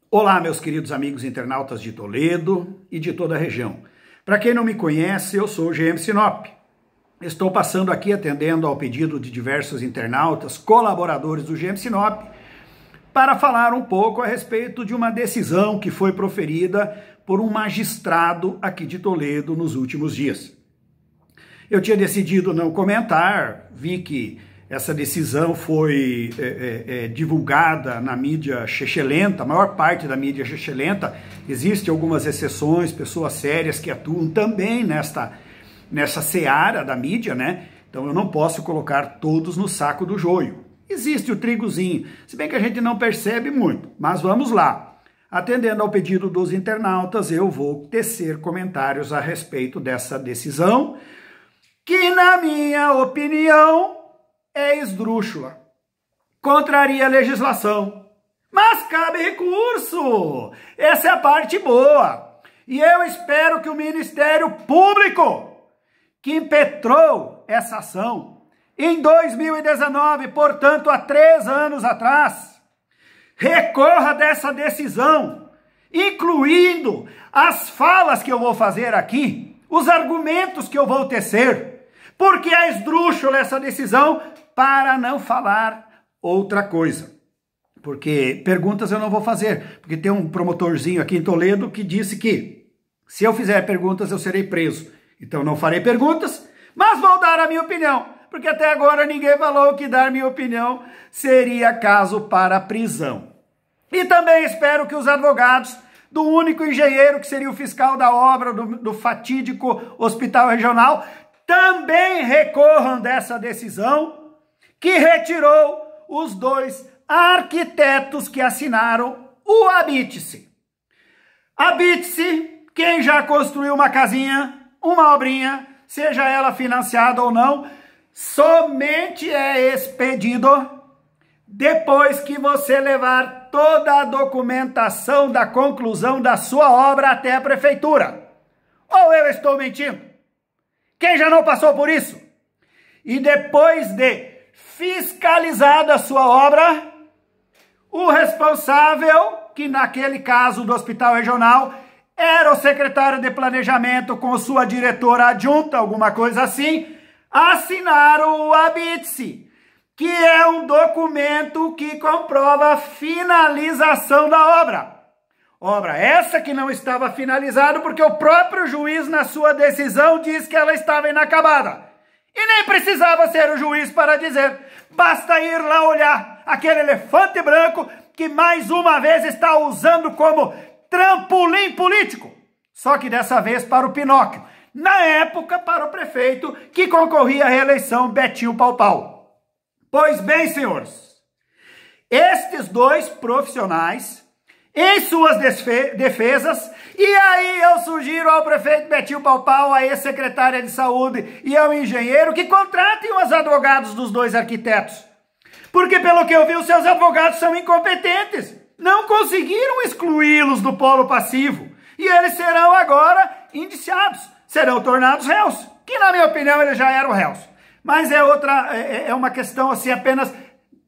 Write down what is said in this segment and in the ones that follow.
Olá, meus queridos amigos internautas de Toledo e de toda a região. Para quem não me conhece, eu sou o GM Sinop. Estou passando aqui atendendo ao pedido de diversos internautas, colaboradores do GM Sinop, para falar um pouco a respeito de uma decisão que foi proferida por um magistrado aqui de Toledo nos últimos dias. Eu tinha decidido não comentar, vi que essa decisão foi divulgada na mídia chechelenta, a maior parte da mídia chechelenta. Existem algumas exceções, pessoas sérias que atuam também nessa seara da mídia, né? Então eu não posso colocar todos no saco do joio. Existe o trigozinho, se bem que a gente não percebe muito, mas vamos lá. Atendendo ao pedido dos internautas, eu vou tecer comentários a respeito dessa decisão, que na minha opinião é esdrúxula, contraria a legislação, mas cabe recurso, essa é a parte boa, e eu espero que o Ministério Público, que impetrou essa ação em 2019, portanto há 3 anos atrás, recorra dessa decisão, incluindo as falas que eu vou fazer aqui, os argumentos que eu vou tecer, porque é esdrúxula essa decisão, para não falar outra coisa. Porque perguntas eu não vou fazer, porque tem um promotorzinho aqui em Toledo que disse que se eu fizer perguntas eu serei preso. Então não farei perguntas, mas vou dar a minha opinião, porque até agora ninguém falou que dar minha opinião seria caso para prisão. E também espero que os advogados do único engenheiro que seria o fiscal da obra do fatídico Hospital Regional também recorram dessa decisão, que retirou os 2 arquitetos que assinaram o Habite-se. Habite-se, quem já construiu uma casinha, uma obrinha, seja ela financiada ou não, somente é expedido depois que você levar toda a documentação da conclusão da sua obra até a prefeitura. Ou eu estou mentindo? Quem já não passou por isso? E depois de fiscalizada a sua obra, o responsável, que naquele caso do Hospital Regional, era o secretário de Planejamento com sua diretora adjunta, alguma coisa assim, assinaram o Habite-se, que é um documento que comprova a finalização da obra. Obra essa que não estava finalizada porque o próprio juiz, na sua decisão, diz que ela estava inacabada. E nem precisava ser o juiz para dizer, basta ir lá olhar aquele elefante branco que mais uma vez está usando como trampolim político. Só que dessa vez para o Pinóquio, na época para o prefeito que concorria à reeleição, Betinho Paupau. Pois bem, senhores, estes 2 profissionais, em suas defesas, e aí eu sugiro ao prefeito Betinho Paupau, a ex-secretária de saúde e ao engenheiro que contratem os advogados dos 2 arquitetos. Porque pelo que eu vi, os seus advogados são incompetentes. Não conseguiram excluí-los do polo passivo. E eles serão agora indiciados, serão tornados réus. Que na minha opinião eles já eram réus. Mas é uma questão assim apenas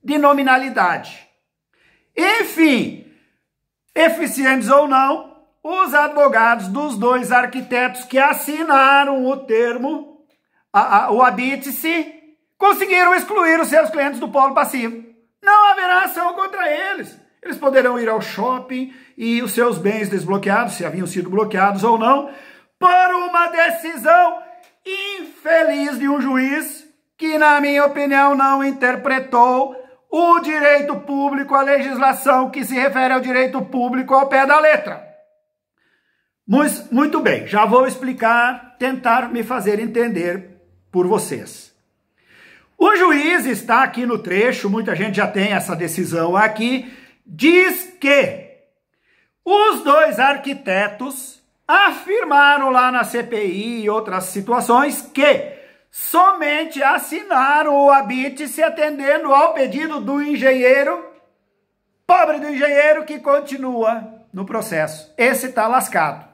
de nominalidade. Enfim, eficientes ou não, os advogados dos 2 arquitetos que assinaram o termo, o Habite-se, conseguiram excluir os seus clientes do polo passivo. Não haverá ação contra eles. Eles poderão ir ao shopping e os seus bens desbloqueados, se haviam sido bloqueados ou não, por uma decisão infeliz de um juiz que, na minha opinião, não interpretou o direito público, a legislação que se refere ao direito público ao pé da letra. Muito bem, já vou explicar, tentar me fazer entender por vocês. O juiz está aqui no trecho, muita gente já tem essa decisão aqui, diz que os 2 arquitetos afirmaram lá na CPI e outras situações que somente assinaram o Habite-se atendendo ao pedido do engenheiro, pobre do engenheiro que continua no processo. Esse está lascado.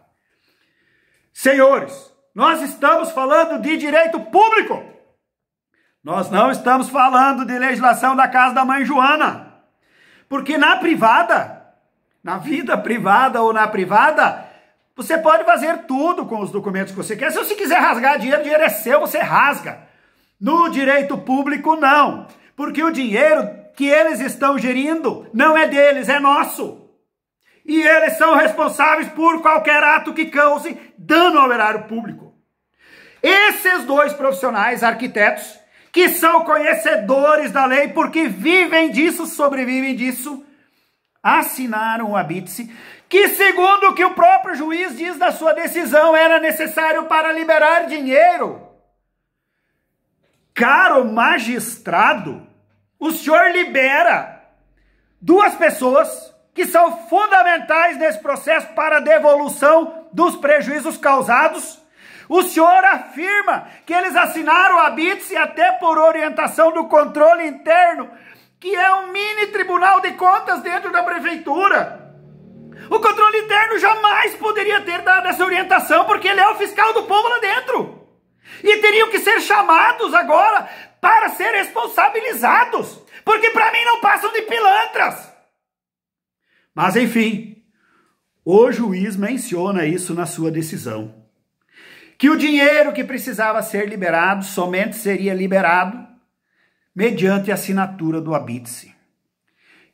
Senhores, nós estamos falando de direito público. Nós não estamos falando de legislação da casa da mãe Joana. Porque na privada, Na vida privada ou na privada, você pode fazer tudo com os documentos que você quer. Se você quiser rasgar dinheiro, o dinheiro é seu, você rasga. No direito público, não. Porque o dinheiro que eles estão gerindo não é deles, é nosso. E eles são responsáveis por qualquer ato que cause dano ao erário público. Esses dois profissionais, arquitetos, que são conhecedores da lei, porque vivem disso, sobrevivem disso, assinaram o habite-se, que segundo o que o próprio juiz diz da sua decisão, era necessário para liberar dinheiro. Caro magistrado, o senhor libera duas pessoas que são fundamentais nesse processo para a devolução dos prejuízos causados. O senhor afirma que eles assinaram o habite-se até por orientação do controle interno, que é um mini tribunal de contas dentro da prefeitura. O controle interno jamais poderia ter dado essa orientação, porque ele é o fiscal do povo lá dentro. E teriam que ser chamados agora para ser responsabilizados, porque para mim não passam de pilantras. Mas enfim, o juiz menciona isso na sua decisão. Que o dinheiro que precisava ser liberado somente seria liberado mediante a assinatura do habite-se.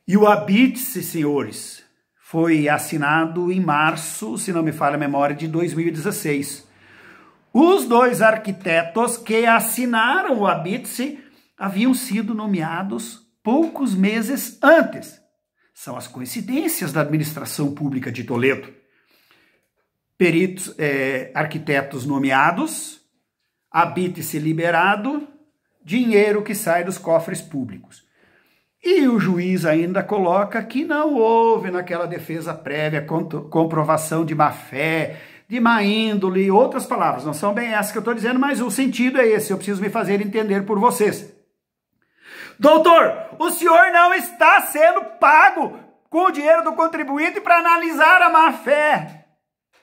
E o habite-se, senhores, foi assinado em março, se não me falha a memória, de 2016. Os dois arquitetos que assinaram o habite-se haviam sido nomeados poucos meses antes. São as coincidências da administração pública de Toledo. Peritos, arquitetos nomeados, habite-se liberado, dinheiro que sai dos cofres públicos. E o juiz ainda coloca que não houve naquela defesa prévia comprovação de má-fé, de má índole, outras palavras. Não são bem essas que eu estou dizendo, mas o sentido é esse. Eu preciso me fazer entender por vocês. Doutor, o senhor não está sendo pago com o dinheiro do contribuinte para analisar a má-fé,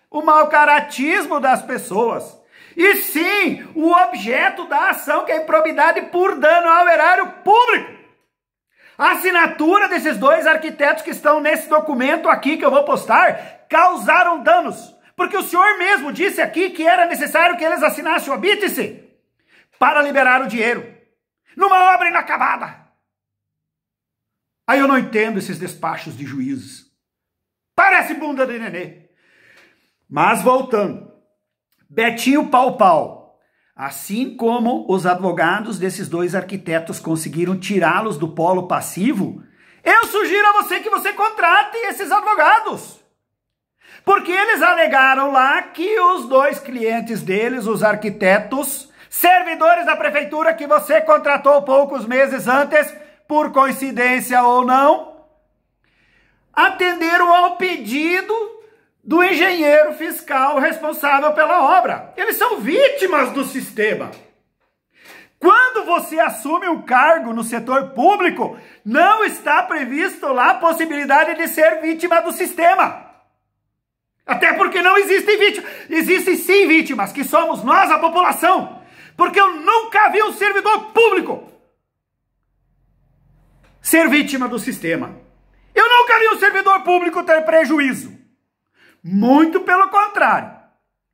o mau-caratismo das pessoas. E sim, o objeto da ação, que é a improbidade por dano ao erário público. A assinatura desses dois arquitetos que estão nesse documento aqui que eu vou postar causaram danos. Porque o senhor mesmo disse aqui que era necessário que eles assinassem o habite-se para liberar o dinheiro numa obra inacabada. Aí eu não entendo esses despachos de juízes. Parece bunda de nenê. Mas voltando, Betinho Pau-Pau, assim como os advogados desses dois arquitetos conseguiram tirá-los do polo passivo, eu sugiro a você que você contrate esses advogados. Porque eles alegaram lá que os dois clientes deles, os arquitetos, servidores da prefeitura que você contratou poucos meses antes, por coincidência ou não, atenderam ao pedido do engenheiro fiscal responsável pela obra. Eles são vítimas do sistema. Quando você assume um cargo no setor público, não está previsto lá a possibilidade de ser vítima do sistema. Até porque não existem vítimas. Existem sim vítimas, que somos nós, a população. Porque eu nunca vi um servidor público ser vítima do sistema. Eu nunca vi um servidor público ter prejuízo. Muito pelo contrário.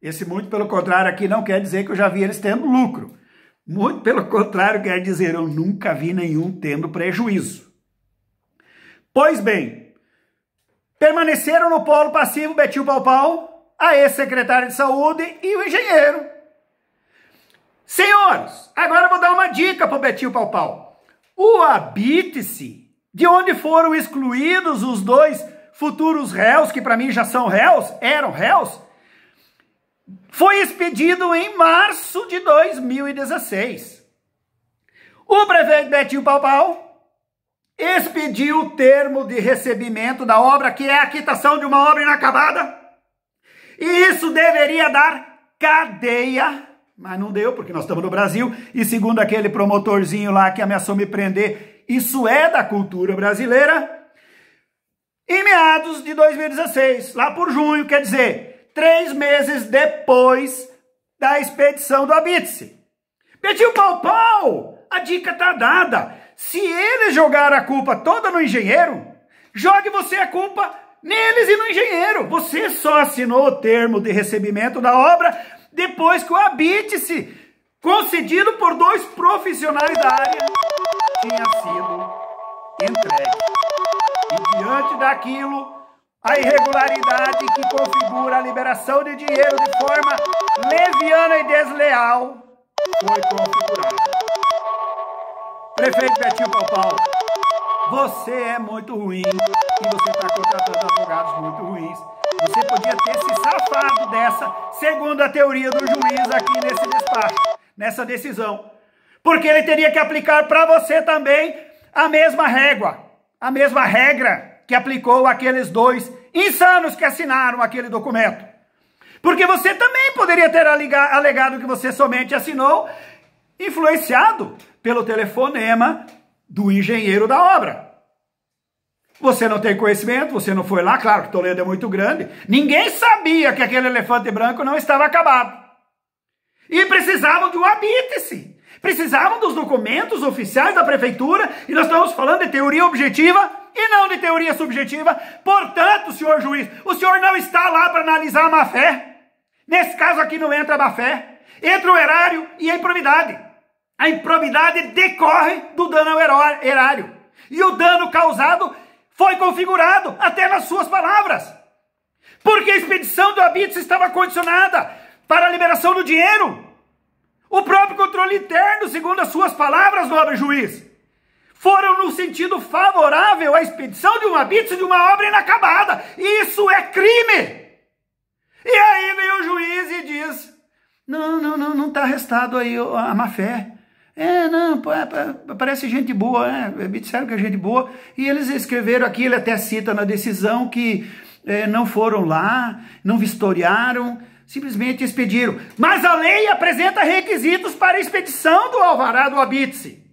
Esse muito pelo contrário aqui não quer dizer que eu já vi eles tendo lucro. Muito pelo contrário quer dizer eu nunca vi nenhum tendo prejuízo. Pois bem, permaneceram no polo passivo Betinho Pau-Pau, a ex-secretária de saúde e o engenheiro. Senhores, agora eu vou dar uma dica para o Betinho Pau-Pau. O habite-se, de onde foram excluídos os dois futuros réus, que para mim já são réus, eram réus, foi expedido em março de 2016. O prefeito Betinho Pau-Pau expediu o termo de recebimento da obra, que é a quitação de uma obra inacabada, e isso deveria dar cadeia, mas não deu, porque nós estamos no Brasil, e segundo aquele promotorzinho lá que ameaçou me prender, isso é da cultura brasileira. Em meados de 2016, lá por junho, quer dizer, 3 meses depois da expedição do habite-se. Betinho Pau-Pau, a dica está dada. Se ele jogar a culpa toda no engenheiro, jogue você a culpa neles e no engenheiro. Você só assinou o termo de recebimento da obra depois que o habite-se, concedido por 2 profissionais da área, tinha sido entregue. E diante daquilo, a irregularidade que configura a liberação de dinheiro de forma leviana e desleal foi configurada. Prefeito Betinho Paupau, você é muito ruim e você está contratando advogados muito ruins. Você podia ter se safado dessa, segundo a teoria do juiz aqui nesse despacho, nessa decisão. Porque ele teria que aplicar para você também a mesma régua, a mesma regra que aplicou aqueles 2 insanos que assinaram aquele documento. Porque você também poderia ter alegado que você somente assinou influenciado pelo telefonema do engenheiro da obra. Você não tem conhecimento, você não foi lá, claro que Toledo é muito grande, ninguém sabia que aquele elefante branco não estava acabado. E precisavam de um habite-se, precisavam dos documentos oficiais da prefeitura, e nós estamos falando de teoria objetiva e não de teoria subjetiva. Portanto, senhor juiz, o senhor não está lá para analisar a má-fé. Nesse caso aqui não entra a má-fé, entra o erário e a improbidade. A improbidade decorre do dano ao erário. E o dano causado foi configurado, até nas suas palavras. Porque a expedição do habite estava condicionada para a liberação do dinheiro. O próprio controle interno, segundo as suas palavras, nobre juiz, foram no sentido favorável à expedição de um habite de uma obra inacabada. Isso é crime. E aí vem o juiz e diz, não está arrestado aí a má-fé. Parece gente boa, me disseram que é gente boa, e eles escreveram aqui, ele até cita na decisão que não foram lá, não vistoriaram, simplesmente expediram. Mas a lei apresenta requisitos para a expedição do alvará do habite-se.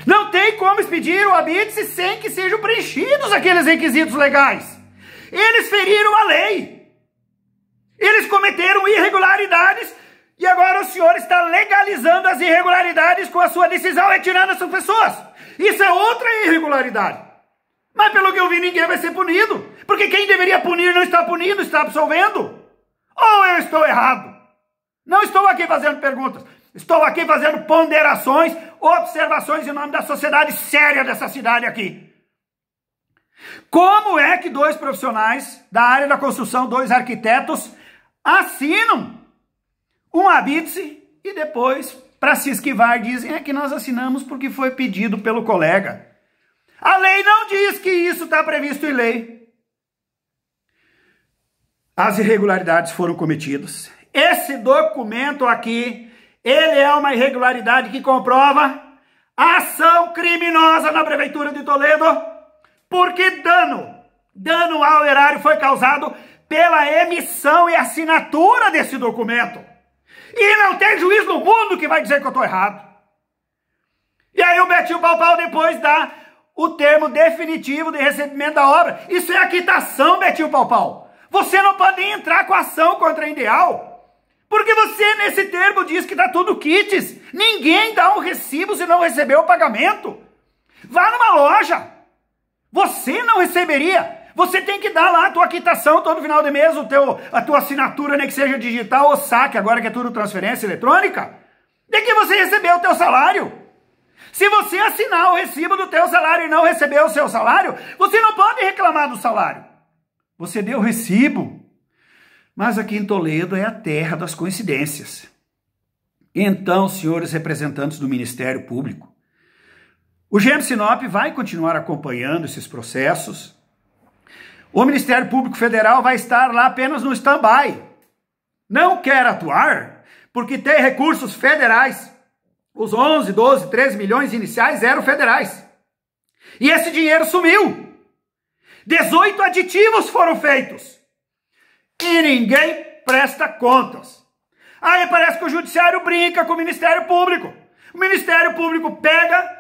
Não tem como expedir o habite-se sem que sejam preenchidos aqueles requisitos legais. Eles feriram a lei, eles cometeram irregularidades. E agora o senhor está legalizando as irregularidades com a sua decisão, retirando essas pessoas. Isso é outra irregularidade. Mas pelo que eu vi, ninguém vai ser punido. Porque quem deveria punir não está punindo, está absolvendo. Ou eu estou errado? Não estou aqui fazendo perguntas. Estou aqui fazendo ponderações, observações em nome da sociedade séria dessa cidade aqui. Como é que 2 profissionais da área da construção, 2 arquitetos, assinam um habite-se e depois, para se esquivar, dizem que nós assinamos porque foi pedido pelo colega. A lei não diz que isso está previsto em lei. As irregularidades foram cometidas. Esse documento aqui, ele é uma irregularidade que comprova a ação criminosa na Prefeitura de Toledo, porque dano ao erário foi causado pela emissão e assinatura desse documento. E não tem juiz no mundo que vai dizer que eu estou errado. E aí o Betinho Paupau depois dá o termo definitivo de recebimento da obra. Isso é a quitação, Betinho Paupau. Você não pode nem entrar com ação contra a Indeal, porque você nesse termo diz que dá tudo quites. Ninguém dá um recibo se não recebeu o pagamento. Vá numa loja. Você não receberia. Você tem que dar lá a tua quitação todo final de mês, a tua assinatura, nem que seja digital ou saque, agora que é tudo transferência eletrônica, de que você recebeu o teu salário. Se você assinar o recibo do teu salário e não receber o seu salário, você não pode reclamar do salário. Você deu o recibo. Mas aqui em Toledo é a terra das coincidências. Então, senhores representantes do Ministério Público, o GM Sinop vai continuar acompanhando esses processos. O Ministério Público Federal vai estar lá apenas no stand-by. Não quer atuar porque tem recursos federais. Os 11, 12, 13 milhões iniciais eram federais. E esse dinheiro sumiu. 18 aditivos foram feitos. E ninguém presta contas. Aí parece que o Judiciário brinca com o Ministério Público. O Ministério Público pega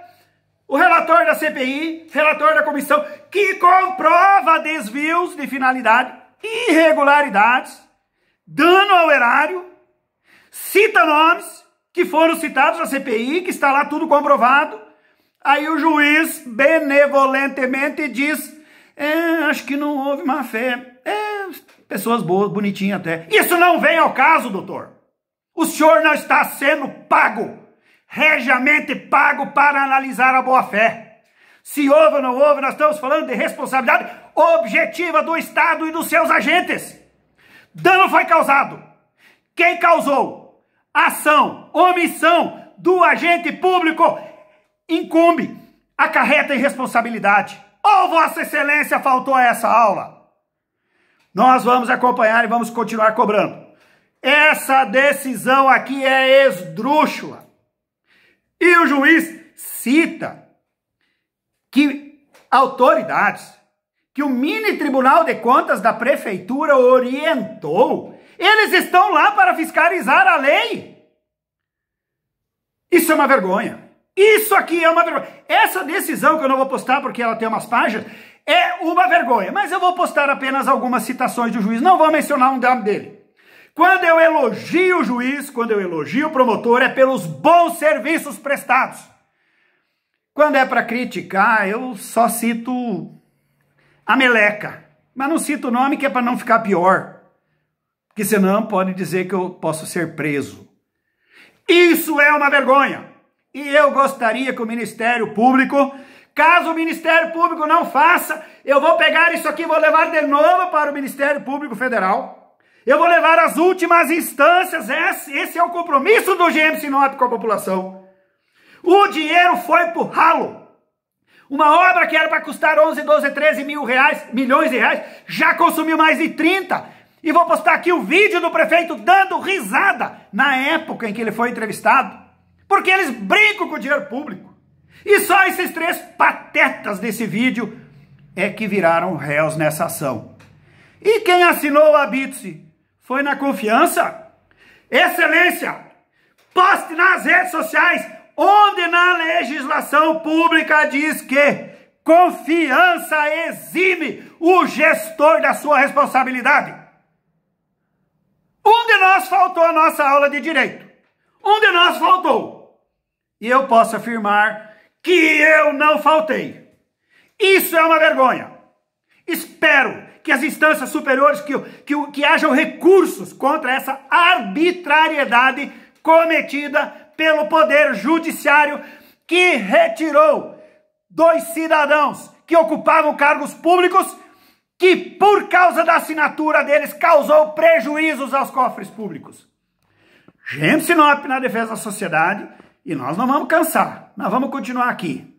o relator da CPI, relator da comissão, que comprova desvios de finalidade, irregularidades, dano ao erário, cita nomes que foram citados na CPI, que está lá tudo comprovado. Aí o juiz benevolentemente diz, acho que não houve má fé. Pessoas boas, bonitinhas até. Isso não vem ao caso, doutor. O senhor não está sendo pago, regiamente pago para analisar a boa-fé. Se houve ou não houve, nós estamos falando de responsabilidade objetiva do Estado e dos seus agentes. Dano foi causado. Quem causou? Ação, omissão do agente público incumbe, acarreta irresponsabilidade. Ou Vossa Excelência faltou a essa aula? Nós vamos acompanhar e vamos continuar cobrando. Essa decisão aqui é esdrúxula. E o juiz cita que autoridades, que o mini Tribunal de Contas da Prefeitura orientou, eles estão lá para fiscalizar a lei. Isso é uma vergonha. Isso aqui é uma vergonha. Essa decisão, que eu não vou postar porque ela tem umas páginas, é uma vergonha. Mas eu vou postar apenas algumas citações do juiz, não vou mencionar um nome dele. Quando eu elogio o juiz, quando eu elogio o promotor, é pelos bons serviços prestados. Quando é para criticar, eu só cito a meleca. Mas não cito o nome, que é para não ficar pior. Porque senão pode dizer que eu posso ser preso. Isso é uma vergonha. E eu gostaria que o Ministério Público, caso o Ministério Público não faça, eu vou pegar isso aqui e vou levar de novo para o Ministério Público Federal. Eu vou levar às últimas instâncias. Esse é o compromisso do GM Sinop com a população. O dinheiro foi pro ralo. Uma obra que era para custar 11, 12, 13 milhões de reais, já consumiu mais de 30. E vou postar aqui o vídeo do prefeito dando risada na época em que ele foi entrevistado. Porque eles brincam com o dinheiro público. E só esses 3 patetas desse vídeo é que viraram réus nessa ação. E quem assinou a Bitse foi na confiança. Excelência, poste nas redes sociais onde na legislação pública diz que confiança exime o gestor da sua responsabilidade. Um de nós faltou a nossa aula de direito. Um de nós faltou. E eu posso afirmar que eu não faltei. Isso é uma vergonha. Espero que as instâncias superiores, que hajam recursos contra essa arbitrariedade cometida pelo Poder Judiciário, que retirou 2 cidadãos que ocupavam cargos públicos, que por causa da assinatura deles causou prejuízos aos cofres públicos. GM Sinop na defesa da sociedade, e nós não vamos cansar, nós vamos continuar aqui.